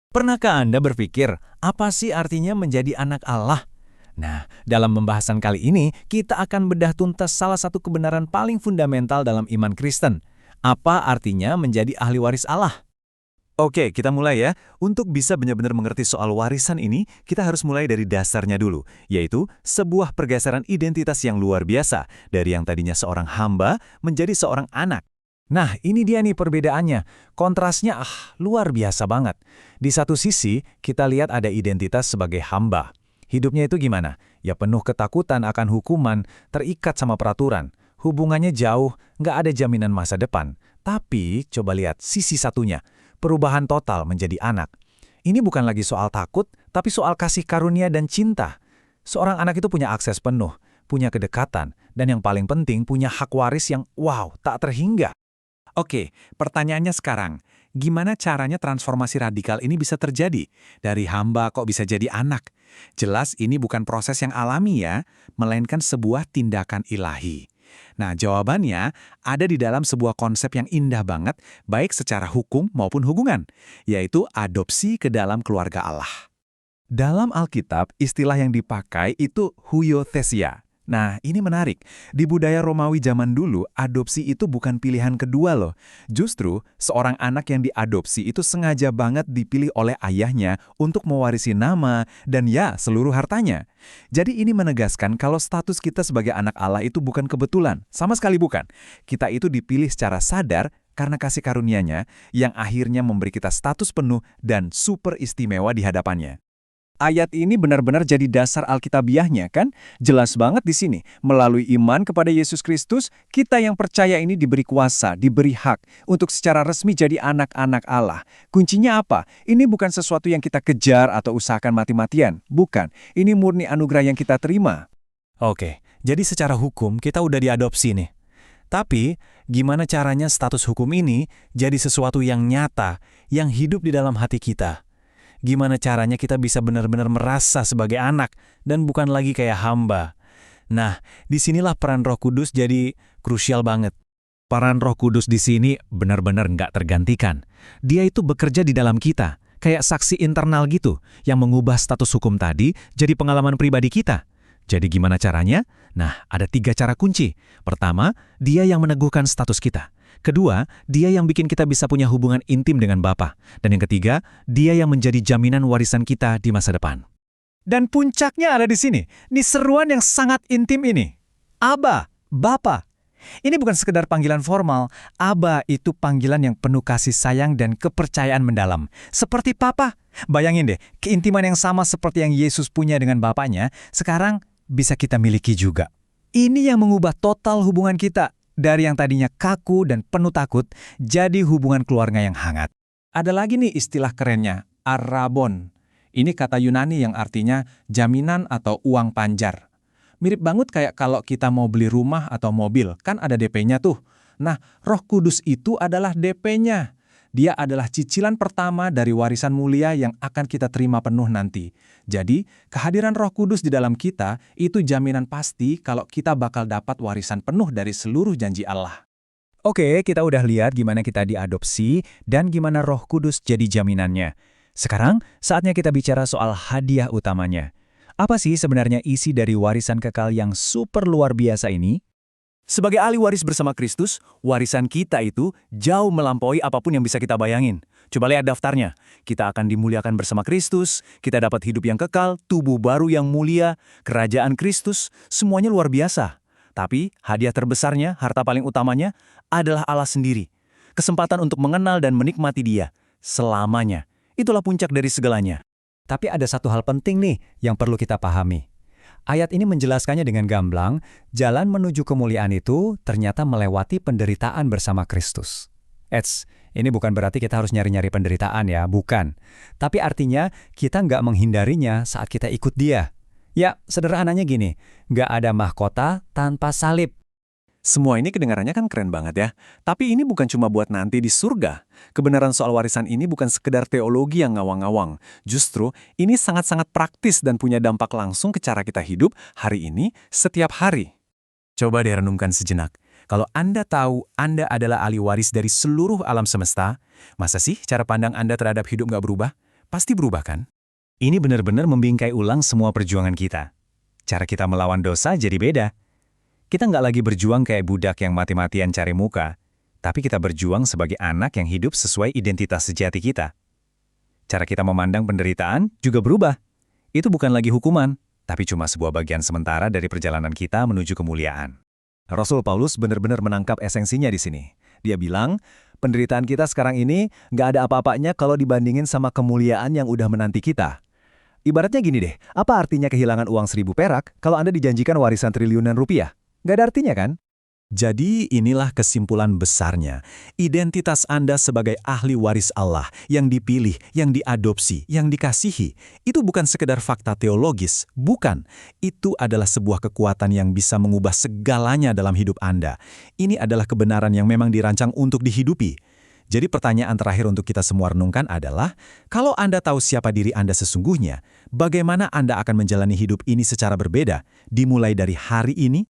Pernahkah Anda berpikir, apa sih artinya menjadi anak Allah? Nah, dalam pembahasan kali ini, kita akan bedah tuntas salah satu kebenaran paling fundamental dalam iman Kristen. Apa artinya menjadi ahli waris Allah? Oke, kita mulai ya. Untuk bisa benar-benar mengerti soal warisan ini, kita harus mulai dari dasarnya dulu, yaitu sebuah pergeseran identitas yang luar biasa, dari yang tadinya seorang hamba menjadi seorang anak. Nah, ini dia nih perbedaannya. Kontrasnya, luar biasa banget. Di satu sisi, kita lihat ada identitas sebagai hamba. Hidupnya itu gimana? Ya penuh ketakutan akan hukuman, terikat sama peraturan. Hubungannya jauh, nggak ada jaminan masa depan. Tapi, coba lihat sisi satunya. Perubahan total menjadi anak. Ini bukan lagi soal takut, tapi soal kasih karunia dan cinta. Seorang anak itu punya akses penuh, punya kedekatan, dan yang paling penting punya hak waris yang tak terhingga. Oke, pertanyaannya sekarang, gimana caranya transformasi radikal ini bisa terjadi? Dari hamba kok bisa jadi anak? Jelas ini bukan proses yang alami ya, melainkan sebuah tindakan ilahi. Nah, jawabannya ada di dalam sebuah konsep yang indah banget, baik secara hukum maupun hubungan, yaitu adopsi ke dalam keluarga Allah. Dalam Alkitab, istilah yang dipakai itu huiothesia. Nah, ini menarik. Di budaya Romawi zaman dulu, adopsi itu bukan pilihan kedua loh. Justru, seorang anak yang diadopsi itu sengaja banget dipilih oleh ayahnya untuk mewarisi nama dan seluruh hartanya. Jadi ini menegaskan kalau status kita sebagai anak Allah itu bukan kebetulan, sama sekali bukan. Kita itu dipilih secara sadar karena kasih karunia-Nya yang akhirnya memberi kita status penuh dan super istimewa di hadapannya. Ayat ini benar-benar jadi dasar alkitabiahnya kan? Jelas banget di sini. Melalui iman kepada Yesus Kristus, kita yang percaya ini diberi kuasa, diberi hak untuk secara resmi jadi anak-anak Allah. Kuncinya apa? Ini bukan sesuatu yang kita kejar atau usahakan mati-matian. Bukan. Ini murni anugerah yang kita terima. Oke, jadi secara hukum kita udah diadopsi nih. Tapi, gimana caranya status hukum ini jadi sesuatu yang nyata, yang hidup di dalam hati kita? Gimana caranya kita bisa benar-benar merasa sebagai anak dan bukan lagi kayak hamba? Nah, disinilah peran Roh Kudus jadi krusial banget. Peran Roh Kudus di sini benar-benar nggak tergantikan. Dia itu bekerja di dalam kita, kayak saksi internal gitu, yang mengubah status hukum tadi jadi pengalaman pribadi kita. Jadi gimana caranya? Nah, ada 3 cara kunci. Pertama, dia yang meneguhkan status kita. Kedua, dia yang bikin kita bisa punya hubungan intim dengan Bapa. Dan yang ketiga, dia yang menjadi jaminan warisan kita di masa depan. Dan puncaknya ada di sini. Ini seruan yang sangat intim ini. Aba, Bapa. Ini bukan sekedar panggilan formal. Aba itu panggilan yang penuh kasih sayang dan kepercayaan mendalam. Seperti Papa. Bayangin deh, keintiman yang sama seperti yang Yesus punya dengan Bapaknya, sekarang bisa kita miliki juga. Ini yang mengubah total hubungan kita. Dari yang tadinya kaku dan penuh takut, jadi hubungan keluarga yang hangat. Ada lagi nih istilah kerennya, arrabon. Ini kata Yunani yang artinya jaminan atau uang panjar. Mirip banget kayak kalau kita mau beli rumah atau mobil, kan ada DP-nya tuh. Nah, Roh Kudus itu adalah DP-nya. Dia adalah cicilan pertama dari warisan mulia yang akan kita terima penuh nanti. Jadi, kehadiran Roh Kudus di dalam kita itu jaminan pasti kalau kita bakal dapat warisan penuh dari seluruh janji Allah. Oke, kita udah lihat gimana kita diadopsi dan gimana Roh Kudus jadi jaminannya. Sekarang, saatnya kita bicara soal hadiah utamanya. Apa sih sebenarnya isi dari warisan kekal yang super luar biasa ini? Sebagai ahli waris bersama Kristus, warisan kita itu jauh melampaui apapun yang bisa kita bayangin. Coba lihat daftarnya. Kita akan dimuliakan bersama Kristus, kita dapat hidup yang kekal, tubuh baru yang mulia, kerajaan Kristus, semuanya luar biasa. Tapi hadiah terbesarnya, harta paling utamanya, adalah Allah sendiri. Kesempatan untuk mengenal dan menikmati Dia selamanya. Itulah puncak dari segalanya. Tapi ada satu hal penting nih yang perlu kita pahami. Ayat ini menjelaskannya dengan gamblang, jalan menuju kemuliaan itu ternyata melewati penderitaan bersama Kristus. Ini bukan berarti kita harus nyari-nyari penderitaan ya, bukan. Tapi artinya kita nggak menghindarinya saat kita ikut Dia. Ya, sederhananya gini, nggak ada mahkota tanpa salib. Semua ini kedengarannya kan keren banget ya. Tapi ini bukan cuma buat nanti di surga. Kebenaran soal warisan ini bukan sekedar teologi yang ngawang-ngawang. Justru, ini sangat-sangat praktis dan punya dampak langsung ke cara kita hidup hari ini, setiap hari. Coba deh renungkan sejenak. Kalau Anda tahu Anda adalah ahli waris dari seluruh alam semesta, masa sih cara pandang Anda terhadap hidup nggak berubah? Pasti berubah kan? Ini benar-benar membingkai ulang semua perjuangan kita. Cara kita melawan dosa jadi beda. Kita nggak lagi berjuang kayak budak yang mati-matian cari muka, tapi kita berjuang sebagai anak yang hidup sesuai identitas sejati kita. Cara kita memandang penderitaan juga berubah. Itu bukan lagi hukuman, tapi cuma sebuah bagian sementara dari perjalanan kita menuju kemuliaan. Rasul Paulus benar-benar menangkap esensinya di sini. Dia bilang, penderitaan kita sekarang ini nggak ada apa-apanya kalau dibandingin sama kemuliaan yang udah menanti kita. Ibaratnya gini deh, apa artinya kehilangan uang 1.000 perak kalau Anda dijanjikan warisan triliunan rupiah? Nggak ada artinya kan? Jadi inilah kesimpulan besarnya. Identitas Anda sebagai ahli waris Allah yang dipilih, yang diadopsi, yang dikasihi, itu bukan sekedar fakta teologis, bukan. Itu adalah sebuah kekuatan yang bisa mengubah segalanya dalam hidup Anda. Ini adalah kebenaran yang memang dirancang untuk dihidupi. Jadi pertanyaan terakhir untuk kita semua renungkan adalah, kalau Anda tahu siapa diri Anda sesungguhnya, bagaimana Anda akan menjalani hidup ini secara berbeda, dimulai dari hari ini